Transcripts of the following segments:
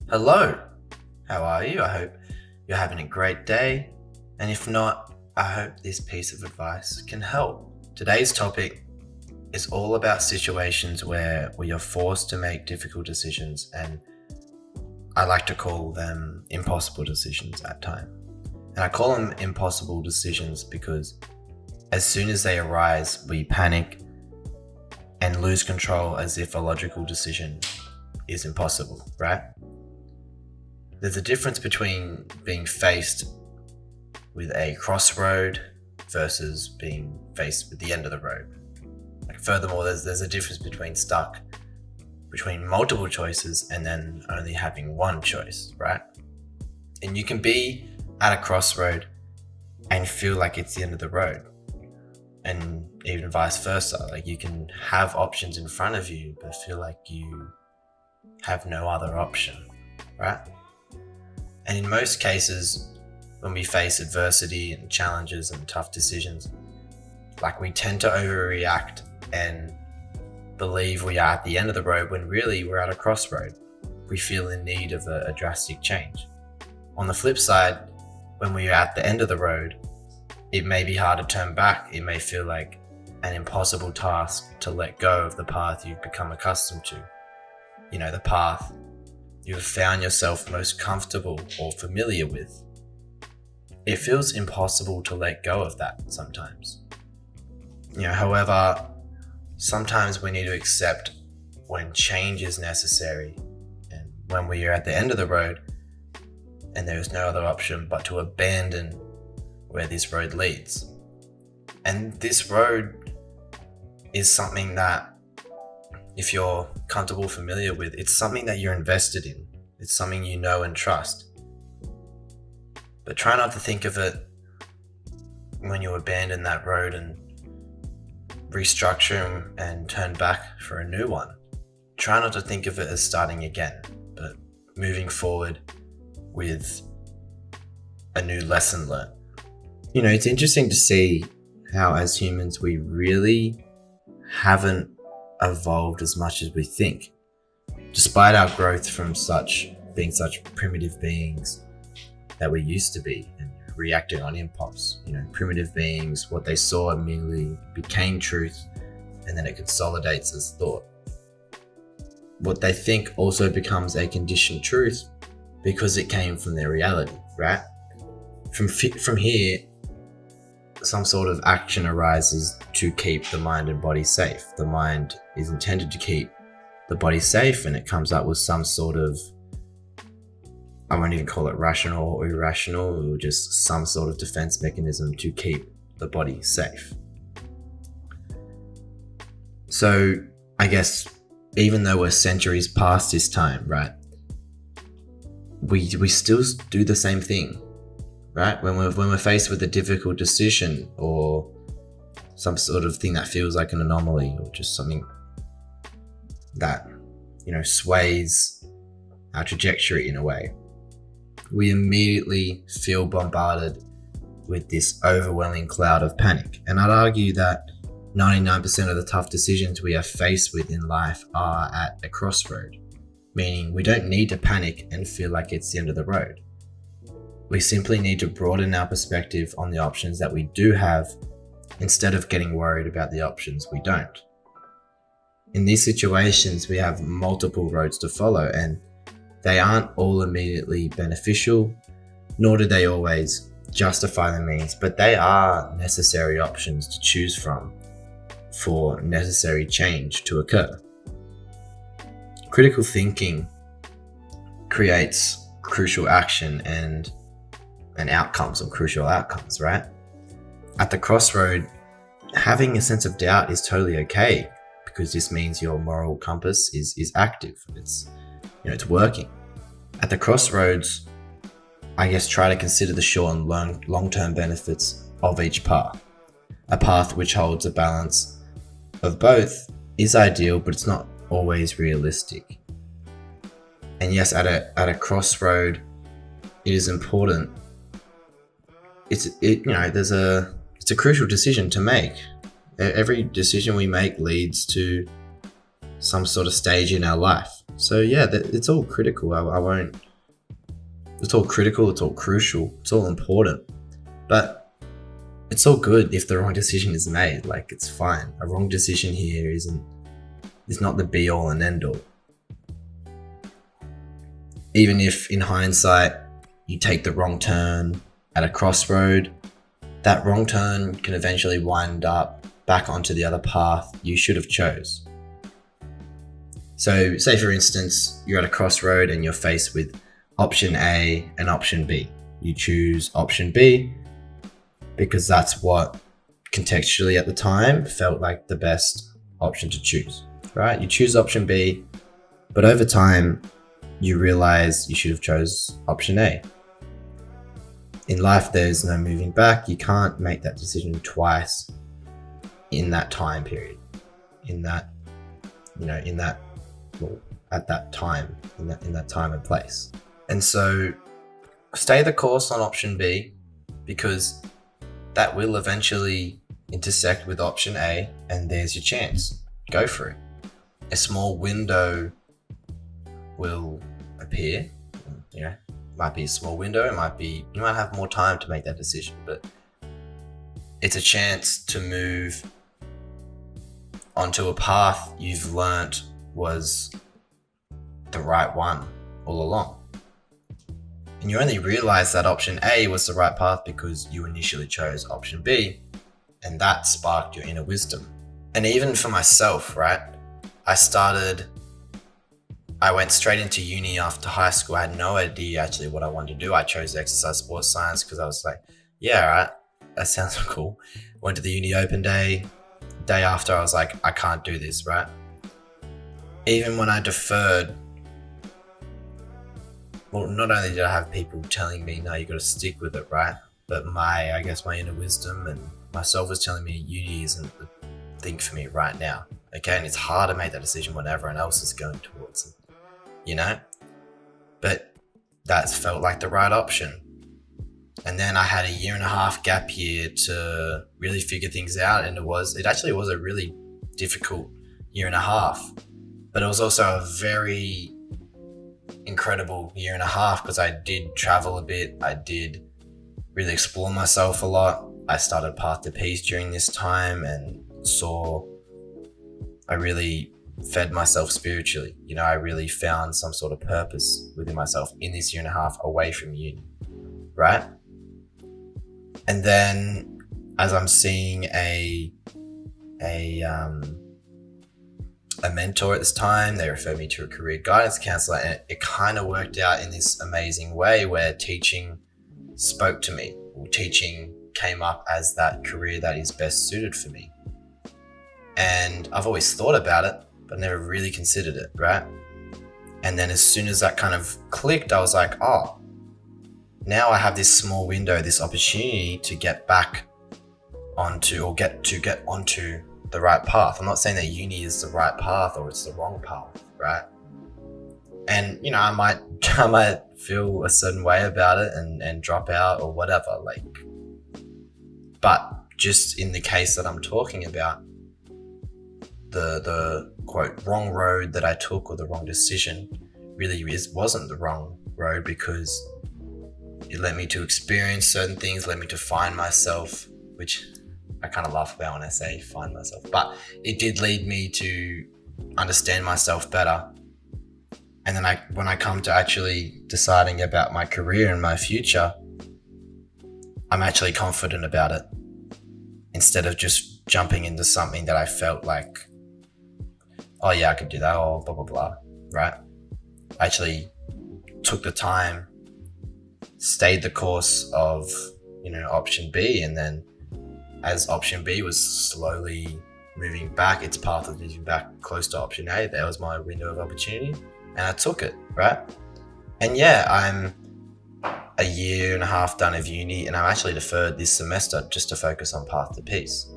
Hello, how are you? I hope you're having a great day. And if not, I hope this piece of advice can help. Today's topic is all about situations where we are forced to make difficult decisions, and I like to call them impossible decisions at times. And I call them impossible decisions because as soon as they arise, we panic and lose control as if a logical decision is impossible, right? There's a difference between being faced with a crossroad versus being faced with the end of the road. Furthermore, there's a difference between stuck between multiple choices and then only having one choice, right? And you can be at a crossroad and feel like it's the end of the road. And even vice versa. Like, you can have options in front of you, but feel like you have no other option, right? And in most cases, when we face adversity and challenges and tough decisions, we tend to overreact and believe we are at the end of the road when really we're at a crossroad. We feel in need of a drastic change. On the flip side, when we are at the end of the road, it may be hard to turn back. It may feel like an impossible task to let go of the path you've become accustomed to. The path you've found yourself most comfortable or familiar with. It feels impossible to let go of that sometimes. However, sometimes we need to accept when change is necessary and when we are at the end of the road and there is no other option but to abandon where this road leads. And this road is something that, if you're comfortable, familiar with, it's something that you're invested in. It's something you know and trust. But try not to think of it when you abandon that road and restructure and turn back for a new one. Try not to think of it as starting again, but moving forward with a new lesson learned. It's interesting to see how as humans we really haven't evolved as much as we think, despite our growth from being such primitive beings that we used to be and reacting on impulse. Primitive beings, what they saw immediately became truth, and then it consolidates as thought. What they think also becomes a conditioned truth because it came from their reality, right? From here, some sort of action arises to keep the mind and body safe. The mind is intended to keep the body safe, and it comes up with some sort of, I won't even call it rational or irrational, or just some sort of defense mechanism to keep the body safe. So I guess even though we're centuries past this time, right, we still do the same thing. Right? When we're faced with a difficult decision or some sort of thing that feels like an anomaly or just something that, sways our trajectory in a way, we immediately feel bombarded with this overwhelming cloud of panic. And I'd argue that 99% of the tough decisions we are faced with in life are at a crossroad, meaning we don't need to panic and feel like it's the end of the road. We simply need to broaden our perspective on the options that we do have instead of getting worried about the options we don't. In these situations, we have multiple roads to follow, and they aren't all immediately beneficial, nor do they always justify the means, but they are necessary options to choose from for necessary change to occur. Critical thinking creates crucial action and outcomes or crucial outcomes, right? At the crossroad, having a sense of doubt is totally okay because this means your moral compass is active. It's working. At the crossroads, I guess try to consider the short and long-term benefits of each path. A path which holds a balance of both is ideal, but it's not always realistic. And yes, at a crossroad, it is important. It's a crucial decision to make. Every decision we make leads to some sort of stage in our life. So yeah, it's all critical. I won't. It's all critical. It's all crucial. It's all important. But it's all good if the wrong decision is made. Like, it's fine. A wrong decision here is not the be all and end all. Even if in hindsight you take the wrong turn at a crossroad, that wrong turn can eventually wind up back onto the other path you should have chose. So say for instance, you're at a crossroad and you're faced with option A and option B. You choose option B because that's what contextually at the time felt like the best option to choose, right? You choose option B, but over time you realize you should have chose option A. In life, there's no moving back. You can't make that decision twice in that time period, at that time, in that time and place. And so stay the course on option B, because that will eventually intersect with option A, and there's your chance. Go for it. A small window will appear. It might be a small window. You might have more time to make that decision, but it's a chance to move onto a path you've learnt was the right one all along. And you only realize that option A was the right path because you initially chose option B, and that sparked your inner wisdom. And even for myself, right? I went straight into uni after high school. I had no idea actually what I wanted to do. I chose exercise sports science because I was like, yeah, right, that sounds cool. Went to the uni open day. Day after, I was like, I can't do this, right? Even when I deferred, well, not only did I have people telling me, no, you got to stick with it, right? But my inner wisdom and myself was telling me uni isn't the thing for me right now. Okay, and it's hard to make that decision when everyone else is going towards it, But that felt like the right option. And then I had a 1.5 gap year to really figure things out, and it actually was a really difficult 1.5. But it was also a very incredible 1.5 because I did travel a bit. I did really explore myself a lot. I started Path to Peace during this time and I really fed myself spiritually. I really found some sort of purpose within myself in this 1.5 away from uni, right? And then as I'm seeing a mentor at this time, they referred me to a career guidance counselor, and it kind of worked out in this amazing way where teaching spoke to me. Teaching came up as that career that is best suited for me. And I've always thought about it, but never really considered it, right? And then as soon as that kind of clicked, I was like, oh, now I have this small window, this opportunity to get back onto, or get onto the right path. I'm not saying that uni is the right path or it's the wrong path, right? And I might feel a certain way about it and drop out or whatever, but just in the case that I'm talking about, the quote wrong road that I took, or the wrong decision, really wasn't the wrong road, because it led me to experience certain things, led me to find myself, which I kind of laugh about when I say find myself, but it did lead me to understand myself better. And then when I come to actually deciding about my career and my future, I'm actually confident about it, instead of just jumping into something that I felt like, oh yeah, I could do that, or blah, blah, blah, right? I actually took the time, stayed the course of, option B, and then as option B was slowly moving back, its path was moving back close to option A, there was my window of opportunity, and I took it, right? And yeah, I'm a 1.5 done of uni, and I'm actually deferred this semester just to focus on Path to Peace.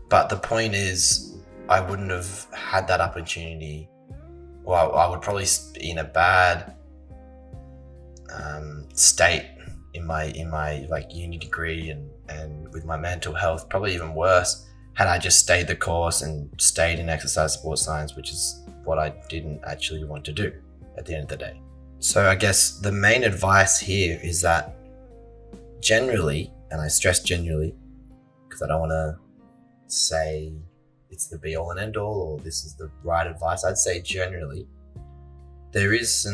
But the point is, I wouldn't have had that opportunity. Well, I would probably be in a bad state in my uni degree and with my mental health, probably even worse, had I just stayed the course and stayed in exercise sports science, which is what I didn't actually want to do at the end of the day. So I guess the main advice here is that generally, and I stress generally, because I don't want to say it's the be all and end all or this is the right advice. I'd say generally, there's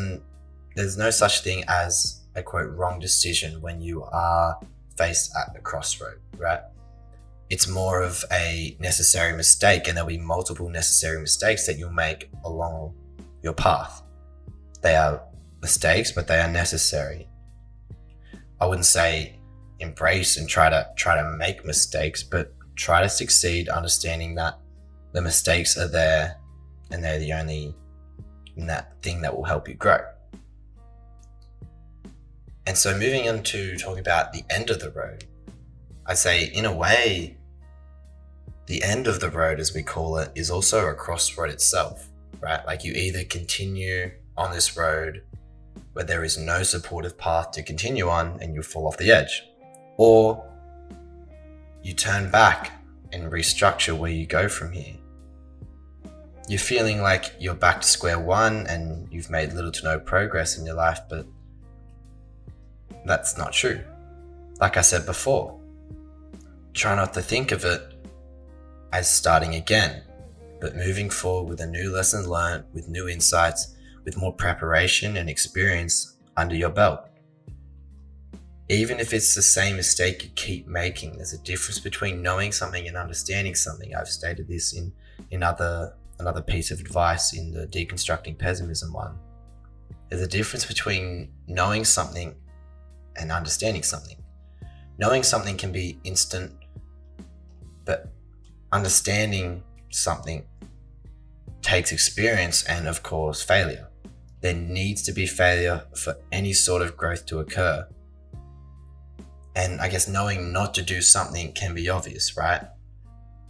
no such thing as a quote wrong decision when you are faced at a crossroad, right? It's more of a necessary mistake, and there'll be multiple necessary mistakes that you'll make along your path. They are mistakes, but they are necessary. I wouldn't say embrace and try to make mistakes, but try to succeed understanding that the mistakes are there and they're the only thing that will help you grow. And so moving on to talking about the end of the road, I'd say in a way, the end of the road, as we call it, is also a crossroad itself, right? Like you either continue on this road where there is no supportive path to continue on and you fall off the edge, or you turn back and restructure where you go from here. You're feeling like you're back to square one and you've made little to no progress in your life, but that's not true. Like I said before, try not to think of it as starting again, but moving forward with a new lesson learned, with new insights, with more preparation and experience under your belt. Even if it's the same mistake you keep making, there's a difference between knowing something and understanding something. I've stated this in another piece of advice in the Deconstructing Pessimism one. There's a difference between knowing something and understanding something. Knowing something can be instant, but understanding something takes experience and, of course, failure. There needs to be failure for any sort of growth to occur. And I guess knowing not to do something can be obvious, right?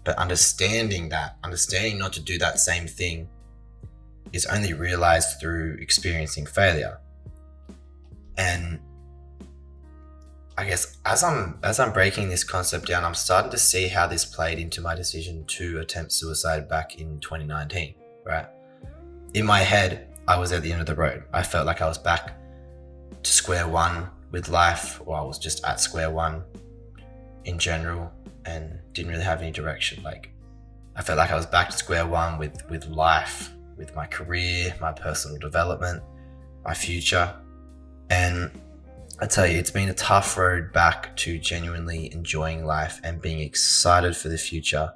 But understanding not to do that same thing is only realized through experiencing failure. And I guess as I'm breaking this concept down, I'm starting to see how this played into my decision to attempt suicide back in 2019, right? In my head, I was at the end of the road. I felt like I was back to square one with life, or I was just at square one in general and didn't really have any direction. Like I felt like I was back to square one with life, with my career, my personal development, my future. And I tell you, it's been a tough road back to genuinely enjoying life and being excited for the future,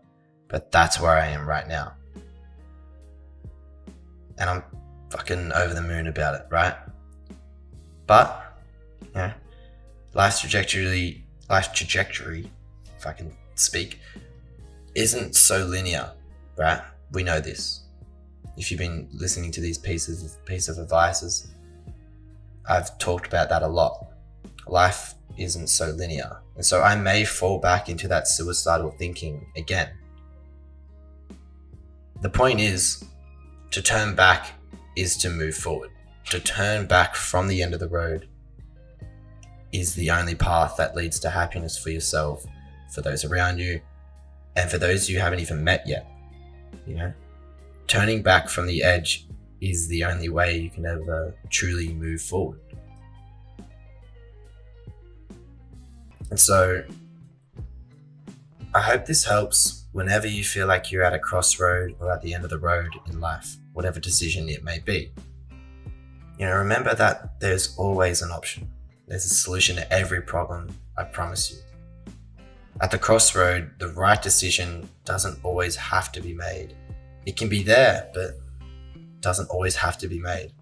but that's where I am right now. And I'm fucking over the moon about it, right? But, you know, life's trajectory, if I can speak, isn't so linear, right? We know this. If you've been listening to these pieces of advices, I've talked about that a lot. Life isn't so linear. And so I may fall back into that suicidal thinking again. The point is, to turn back is to move forward. To turn back from the end of the road is the only path that leads to happiness for yourself, for those around you, and for those you haven't even met yet. You know, turning back from the edge is the only way you can ever truly move forward. And so I hope this helps whenever you feel like you're at a crossroad or at the end of the road in life, whatever decision it may be. You know, remember that there's always an option. There's a solution to every problem, I promise you. At the crossroad, the right decision doesn't always have to be made. It can be there, but doesn't always have to be made.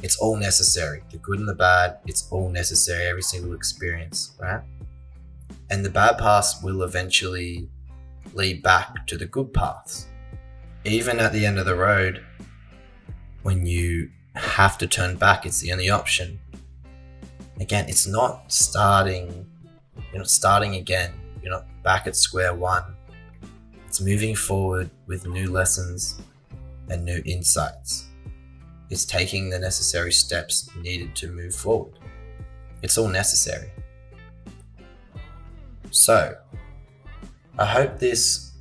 It's all necessary. The good and the bad, it's all necessary, every single experience, right? And the bad paths will eventually lead back to the good paths. Even at the end of the road, when you have to turn back, it's the only option. Again, it's not starting, you're not starting again. You're not back at square one. It's moving forward with new lessons and new insights. It's taking the necessary steps needed to move forward. It's all necessary. So, I hope this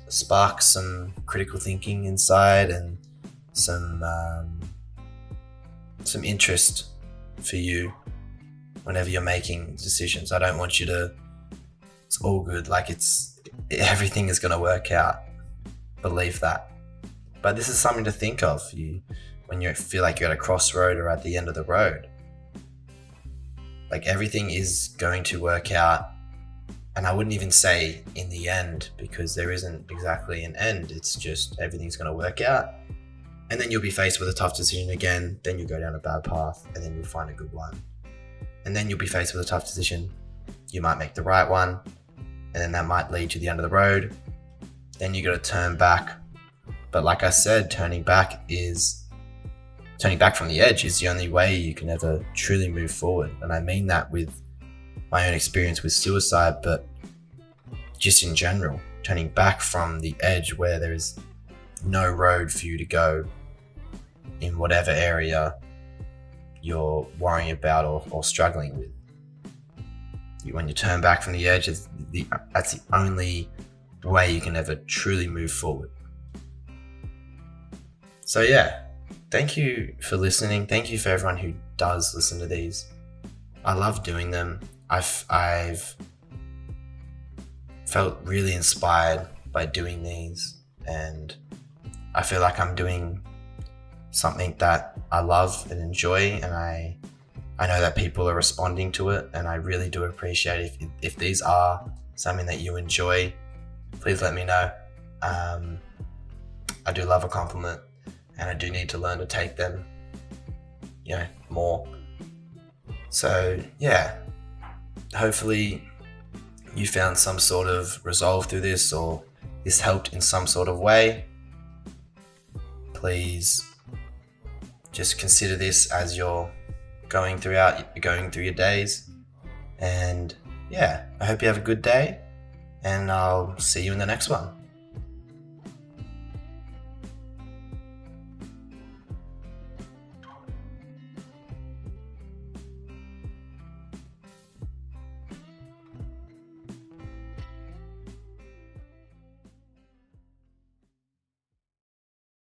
sparks some critical thinking inside and some interest for you whenever you're making decisions. I don't want you to, it's all good, like everything is going to work out. Believe that. But this is something to think of when you feel like you're at a crossroad or at the end of the road. Like everything is going to work out. And I wouldn't even say in the end, because there isn't exactly an end. It's just everything's going to work out. And then you'll be faced with a tough decision again. Then you go down a bad path and then you'll find a good one. And then you'll be faced with a tough decision. You might make the right one. And then that might lead to the end of the road. Then you got to turn back. But like I said, turning back from the edge is the only way you can ever truly move forward. And I mean that with my own experience with suicide, but just in general, turning back from the edge where there is no road for you to go in whatever area you're worrying about or struggling with. When you turn back from the edge, that's the only way you can ever truly move forward. So yeah, thank you for listening. Thank you for everyone who does listen to these. I love doing them. I've felt really inspired by doing these, and I feel like I'm doing something that I love and enjoy, and I know that people are responding to it, and I really do appreciate if these are something that you enjoy. Please let me know. I do love a compliment, and I do need to learn to take them, more. So yeah, hopefully you found some sort of resolve through this, or this helped in some sort of way. Please just consider this as you're going through your days. And yeah, I hope you have a good day, and I'll see you in the next one.